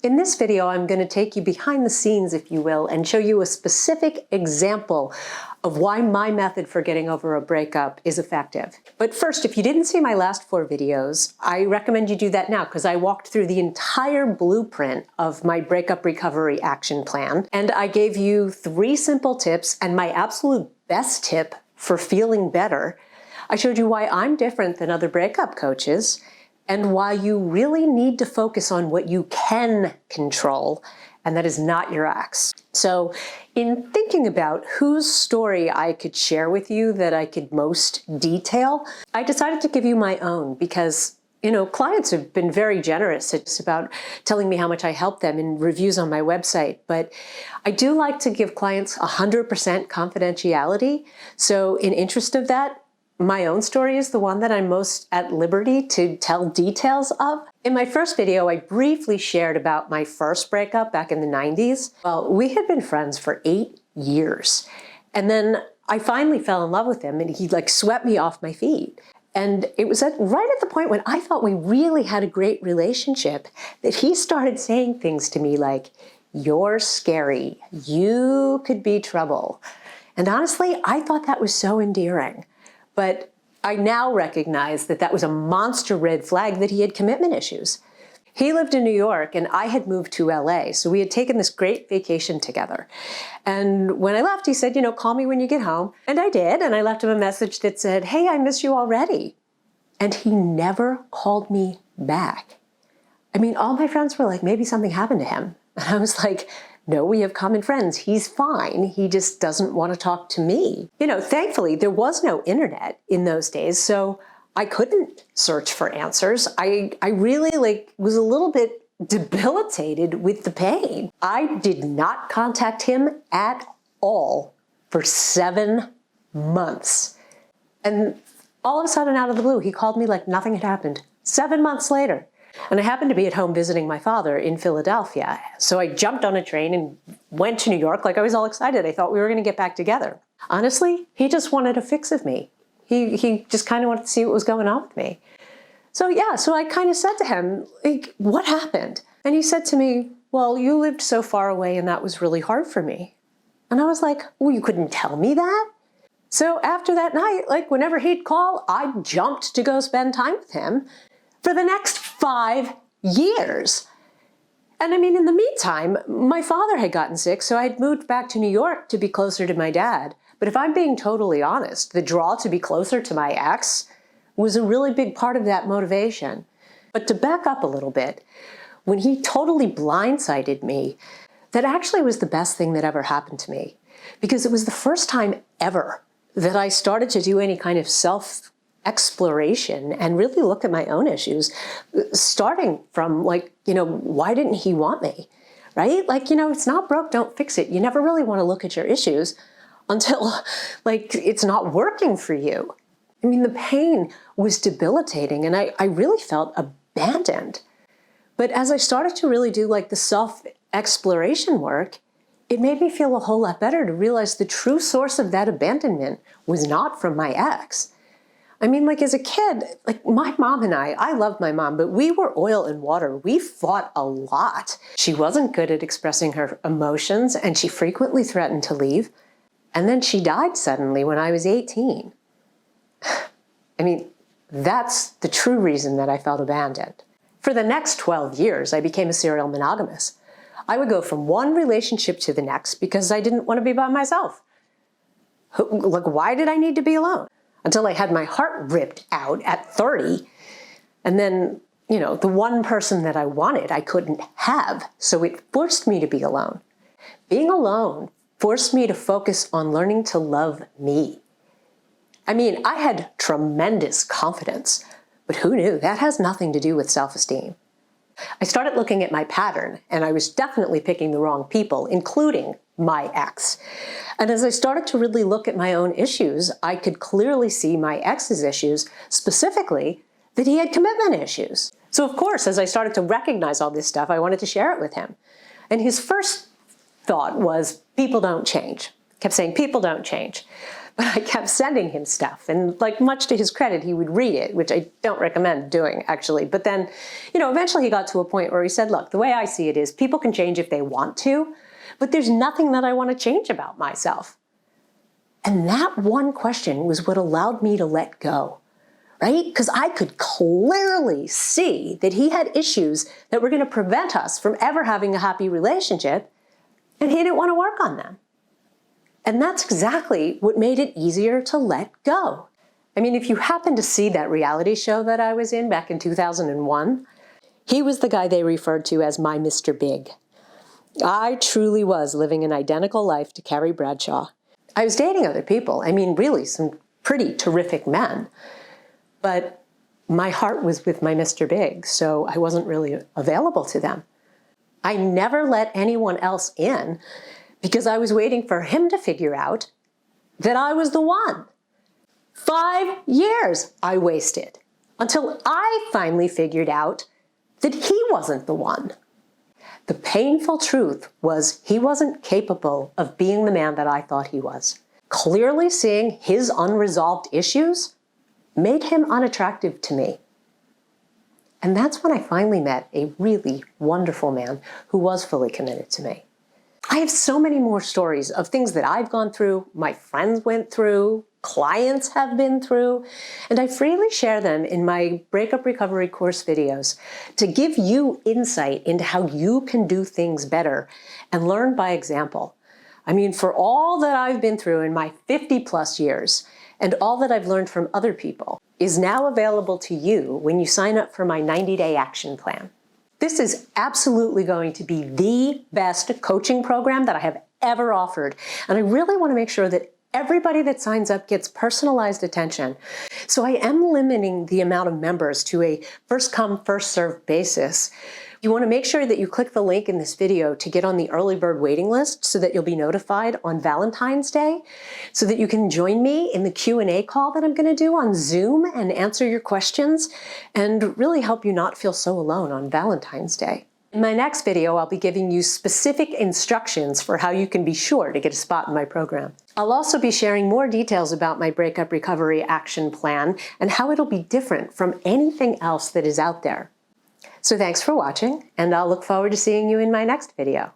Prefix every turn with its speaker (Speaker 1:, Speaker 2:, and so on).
Speaker 1: In this video, I'm going to take you behind the scenes, if you will, and show you a specific example of why my method for getting over a breakup is effective. But first, if you didn't see my last 4 videos, I recommend you do that now because I walked through the entire blueprint of my Breakup Recovery Action Plan, and I gave you 3 simple tips and my absolute best tip for feeling better. I showed you why I'm different than other breakup coaches, and why you really need to focus on what you can control, and that is not your ex. So in thinking about whose story I could share with you that I could most detail, I decided to give you my own because, clients have been very generous. It's about telling me how much I help them in reviews on my website, but I do like to give clients 100% confidentiality. So in interest of that, my own story is the one that I'm most at liberty to tell details of. In my first video, I briefly shared about my first breakup back in the 90s. Well, we had been friends for 8 years. And then I finally fell in love with him and he swept me off my feet. And it was right at the point when I thought we really had a great relationship that he started saying things to me like, "You're scary. You could be trouble." And honestly, I thought that was so endearing. But I now recognize that that was a monster red flag that he had commitment issues. He lived in New York and I had moved to LA, so we had taken this great vacation together. And when I left, he said, call me when you get home. And I did, and I left him a message that said, "Hey, I miss you already." And he never called me back. I mean, all my friends were like, maybe something happened to him. And I was like, no, we have common friends. He's fine. He just doesn't want to talk to me. Thankfully, there was no internet in those days, so I couldn't search for answers. I really was a little bit debilitated with the pain. I did not contact him at all for 7 months. And all of a sudden, out of the blue, he called me like nothing had happened. 7 months later. And I happened to be at home visiting my father in Philadelphia. So I jumped on a train and went to New York I was all excited. I thought we were going to get back together. Honestly, he just wanted a fix of me. He just kind of wanted to see what was going on with me. So I kind of said to him, what happened? And he said to me, "Well, you lived so far away and that was really hard for me." And I was like, well, you couldn't tell me that? So after that night, whenever he'd call, I jumped to go spend time with him for the next 5 years. And I mean, in the meantime, my father had gotten sick, so I had moved back to New York to be closer to my dad. But if I'm being totally honest, the draw to be closer to my ex was a really big part of that motivation. But to back up a little bit, when he totally blindsided me, that actually was the best thing that ever happened to me. Because it was the first time ever that I started to do any kind of self-exploration and really look at my own issues, starting from why didn't he want me, right? It's not broke, don't fix it. You never really want to look at your issues until it's not working for you. I mean, the pain was debilitating and I really felt abandoned. But as I started to really do the self-exploration work, it made me feel a whole lot better to realize the true source of that abandonment was not from my ex. I mean, as a kid, my mom and I loved my mom, but we were oil and water. We fought a lot. She wasn't good at expressing her emotions and she frequently threatened to leave. And then she died suddenly when I was 18. I mean, that's the true reason that I felt abandoned. For the next 12 years, I became a serial monogamous. I would go from one relationship to the next because I didn't want to be by myself. Why did I need to be alone? Until I had my heart ripped out at 30. And then, the one person that I wanted, I couldn't have. So it forced me to be alone. Being alone forced me to focus on learning to love me. I mean, I had tremendous confidence, but who knew? That has nothing to do with self-esteem. I started looking at my pattern, and I was definitely picking the wrong people, including my ex. And as I started to really look at my own issues, I could clearly see my ex's issues, specifically that he had commitment issues. So of course, as I started to recognize all this stuff, I wanted to share it with him. And his first thought was, people don't change. Kept saying, people don't change. but I kept sending him stuff. And like, much to his credit, he would read it, which I don't recommend doing, actually. But then, eventually he got to a point where he said, look, the way I see it is people can change if they want to, but there's nothing that I want to change about myself. And that one question was what allowed me to let go, right? Because I could clearly see that he had issues that were going to prevent us from ever having a happy relationship, and he didn't want to work on them. And that's exactly what made it easier to let go. I mean, if you happen to see that reality show that I was in back in 2001, he was the guy they referred to as my Mr. Big. I truly was living an identical life to Carrie Bradshaw. I was dating other people. I mean, really, some pretty terrific men. But my heart was with my Mr. Big, so I wasn't really available to them. I never let anyone else in because I was waiting for him to figure out that I was the one. 5 years I wasted until I finally figured out that he wasn't the one. The painful truth was he wasn't capable of being the man that I thought he was. Clearly seeing his unresolved issues made him unattractive to me. And that's when I finally met a really wonderful man who was fully committed to me. I have so many more stories of things that I've gone through, my friends went through, clients have been through, and I freely share them in my Breakup Recovery course videos to give you insight into how you can do things better and learn by example. I mean, for all that I've been through in my 50+ years and all that I've learned from other people is now available to you when you sign up for my 90-day action plan. This is absolutely going to be the best coaching program that I have ever offered. And I really want to make sure that everybody that signs up gets personalized attention. So I am limiting the amount of members to a first come, first served basis. You want to make sure that you click the link in this video to get on the early bird waiting list so that you'll be notified on Valentine's Day, so that you can join me in the Q&A call that I'm going to do on Zoom and answer your questions and really help you not feel so alone on Valentine's Day. In my next video, I'll be giving you specific instructions for how you can be sure to get a spot in my program. I'll also be sharing more details about my Breakup Recovery Action Plan and how it'll be different from anything else that is out there. So thanks for watching, and I'll look forward to seeing you in my next video.